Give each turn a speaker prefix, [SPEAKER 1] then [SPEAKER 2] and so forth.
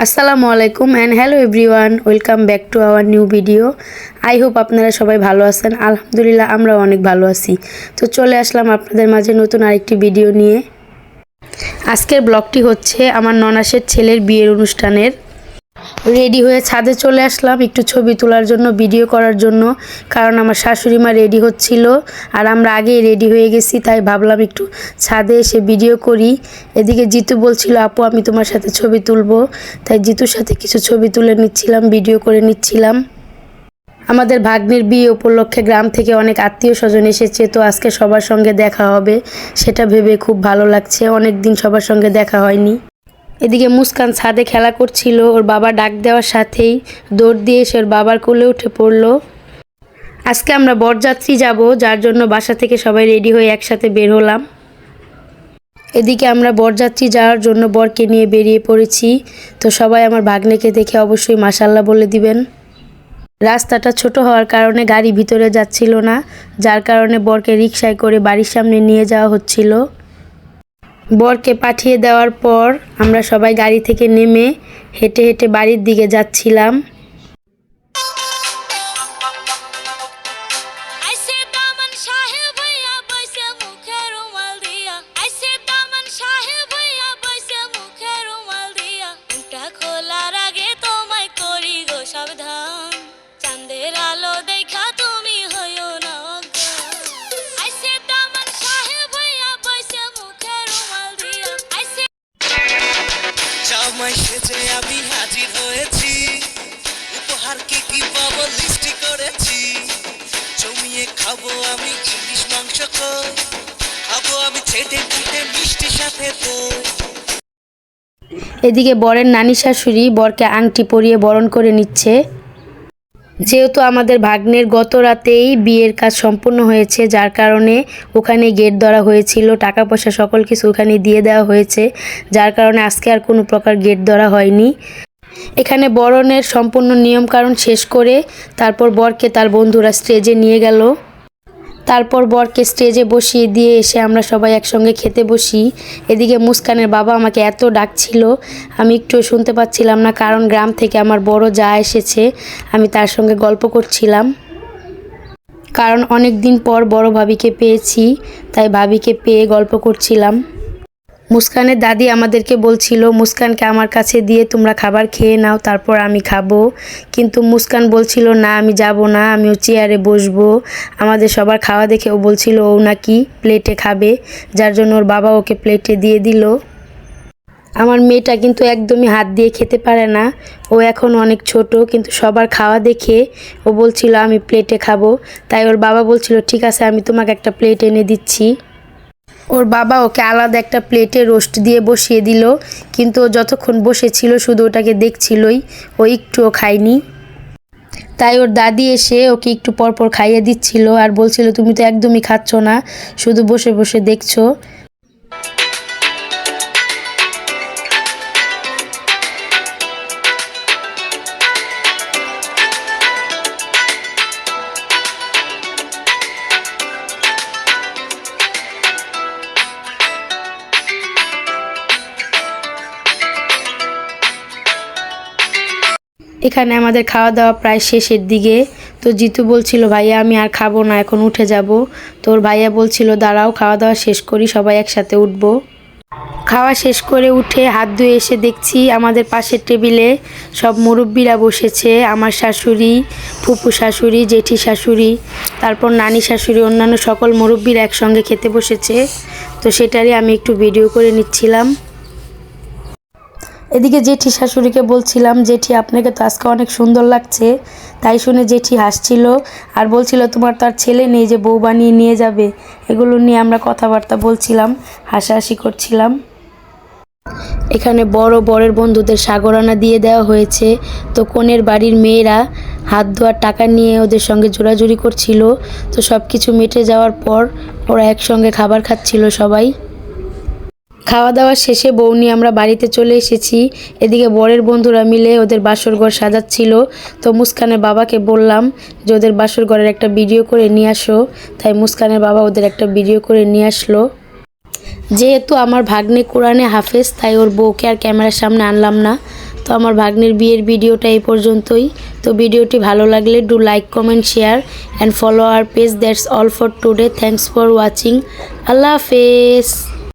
[SPEAKER 1] আসসালামু আলাইকুম and hello everyone, welcome back to our new video. I hope আপনারা সবাই ভালো আছেন। আলহামদুলিল্লাহ আমরাও অনেক ভালো আছি। তো চলে আসলাম আপনাদের মাঝে নতুন আরেকটি ভিডিও নিয়ে। আজকের ব্লগটি হচ্ছে আমার ননাসের ছেলের বিয়ের অনুষ্ঠানের। রেডি হয়ে ছাদে চলে আসলাম একটু ছবি তোলার জন্য, ভিডিও করার জন্য, কারণ আমার শাশুড়ি মা রেডি হচ্ছিল আর আমরা আগেই রেডি হয়ে গেছি, তাই ভাবলাম একটু ছাদে এসে ভিডিও করি। এদিকে জিতু বলছিল আপু আমি তোমার সাথে ছবি তুলবো, তাই জিতুর সাথে কিছু ছবি তুলে নিচ্ছিলাম, ভিডিও করে নিচ্ছিলাম। আমাদের ভাগ্নের বিয়ে উপলক্ষে গ্রাম থেকে অনেক আত্মীয় স্বজন এসেছে, তো আজকে সবার সঙ্গে দেখা হবে সেটা ভেবে খুব ভালো লাগছে। অনেক দিন সবার সঙ্গে দেখা হয়নি। এদিকে মুস্কান ছাদে খেলা করছিল, ওর বাবা ডাক দেওয়ার সাথেই দৌড় দিয়ে এসে ওর বাবার কোলে উঠে পড়লো। আজকে আমরা বরযাত্রী যাব, যার জন্য বাসা থেকে সবাই রেডি হয়ে একসাথে বের হলাম। এদিকে আমরা বরযাত্রী যাওয়ার জন্য বরকে নিয়ে বেরিয়ে পড়েছি। তো সবাই আমার ভাগ্নেকে দেখে অবশ্যই মাশাআল্লাহ বলে দিবেন। রাস্তাটা ছোট হওয়ার কারণে গাড়ি ভিতরে যাচ্ছিল না, যার কারণে বরকে রিকশায় করে বাড়ির সামনে নিয়ে যাওয়া হচ্ছিল। বরকে পাঠিয়ে দেওয়ার পর আমরা সবাই গাড়ি থেকে নেমে হেঁটে হেঁটে বাড়ির দিকে যাচ্ছিলাম।
[SPEAKER 2] আমি হাজির হয়েছি, উপহার কে কি পাবো লিস্টি করেছি। জমিয়ে খাবো আমি ইলিশ মাংস, খাবো আমি ছেটে পিঠে মিষ্টি সাথে দই।
[SPEAKER 1] এদিকে বরের নানি শাশুড়ি বরকে আংটি পরিয়ে বরণ করে নিচ্ছে। যেহেতু আমাদের ভাগ্নের গত রাতেই বিয়ের কাজ সম্পূর্ণ হয়েছে, যার কারণে ওখানে গেট ধরা হয়েছিল, টাকা পয়সা সকল কিছু ওখানে দিয়ে দেওয়া হয়েছে, যার কারণে আজকে আর কোনো প্রকার গেট ধরা হয়নি। এখানে বরণের সম্পূর্ণ নিয়মকানুন শেষ করে তারপর বরকে তার বন্ধুরা স্টেজে নিয়ে গেল। তারপর বরকে স্টেজে বসিয়ে দিয়ে এসে আমরা সবাই একসঙ্গে খেতে বসি। এদিকে মুস্কানের বাবা আমাকে এত ডাকছিল, আমি একটু শুনতে পাচ্ছিলাম না, কারণ গ্রাম থেকে আমার বড় যা এসেছে, আমি তার সঙ্গে গল্প করছিলাম। কারণ অনেক দিন পর বড় ভাবিকে পেয়েছি, তাই ভাবিকে পেয়ে গল্প করছিলাম। মুস্কানের দাদি আমাদেরকে বলছিল মুস্কানকে আমার কাছে দিয়ে তোমরা খাবার খেয়ে নাও, তারপর আমি খাবো। কিন্তু মুস্কান বলছিল না আমি যাব না, আমিও চেয়ারে বসবো। আমাদের সবার খাওয়া দেখে ও বলছিল ও নাকি প্লেটে খাবে, যার জন্য ওর বাবা ওকে প্লেটে দিয়ে দিল। আমার মেয়েটা কিন্তু একদমই হাত দিয়ে খেতে পারে না, ও এখন অনেক ছোট, কিন্তু সবার খাওয়া দেখে ও বলছিল আমি প্লেটে খাবো। তাই ওর বাবা বলছিল ঠিক আছে আমি তোমাকে একটা প্লেট এনে দিচ্ছি। ওর বাবা ওকে আলাদা একটা প্লেটে রোস্ট দিয়ে বসিয়ে দিল, কিন্তু ও যতক্ষণ বসেছিল শুধু ওটাকে দেখছিলই, ও একটুও খায়নি। তাই ওর দাদি এসে ওকে একটু পরপর খাইয়ে দিচ্ছিল আর বলছিল তুমি তো একদমই খাচ্ছ না, শুধু বসে বসে দেখছো। এখানে আমাদের খাওয়া দাওয়া প্রায় শেষের দিকে। তো জিতু বলছিল ভাইয়া আমি আর খাবো না, এখন উঠে যাব। তো ওর ভাইয়া বলছিল দাঁড়াও খাওয়া দাওয়া শেষ করি, সবাই একসাথে উঠবো। খাওয়া শেষ করে উঠে হাত ধুয়ে এসে দেখছি আমাদের পাশের টেবিলে সব মুরব্বিরা বসেছে। আমার শাশুড়ি, ফুপু শাশুড়ি, জেঠি শাশুড়ি, তারপর নানি শাশুড়ি, অন্যান্য সকল মুরব্বিরা একসঙ্গে খেতে বসেছে। তো সেটারই আমি একটু ভিডিও করে নিচ্ছিলাম। এদিকে জেঠি শাশুড়িকে বলছিলাম জেঠি আপনাকে তো আজকে অনেক সুন্দর লাগছে, তাই শুনে জেঠি হাসছিল আর বলছিল তোমার তো আর ছেলে নেই যে বউ বানিয়ে নিয়ে যাবে। এগুলো নিয়ে আমরা কথাবার্তা বলছিলাম, হাসাহাসি করছিলাম। এখানে বরের বন্ধুদের সাগরানা দিয়ে দেওয়া হয়েছে। তো কনের বাড়ির মেয়েরা হাত ধোয়ার টাকা নিয়ে ওদের সঙ্গে জোরাজুরি করছিল। তো সব কিছু মিটে যাওয়ার পর ওরা একসঙ্গে খাবার খাচ্ছিল সবাই। খাওয়া দাওয়া শেষে বউ নিয়ে আমরা বাড়িতে চলে এসেছি। এদিকে বরের বন্ধুরা মিলে ওদের বাসর ঘর সাজাচ্ছিল। তো মুস্কানের বাবাকে বললাম যে ওদের বাসর ঘরের একটা ভিডিও করে নিয়ে আসো, তাই মুস্কানের বাবা ওদের একটা ভিডিও করে নিয়ে আসলো। যেহেতু আমার ভাগ্নে কোরআনে হাফেজ, তাই ওর বউকে আর ক্যামেরার সামনে আনলাম না। তো তো আমার ভাগ্নের বিয়ের ভিডিওটা এই পর্যন্তই। তো ভিডিওটি ভালো লাগলে do like comment share and follow our page. That's all for today. Thanks for watching. আল্লাহ হাফেজ।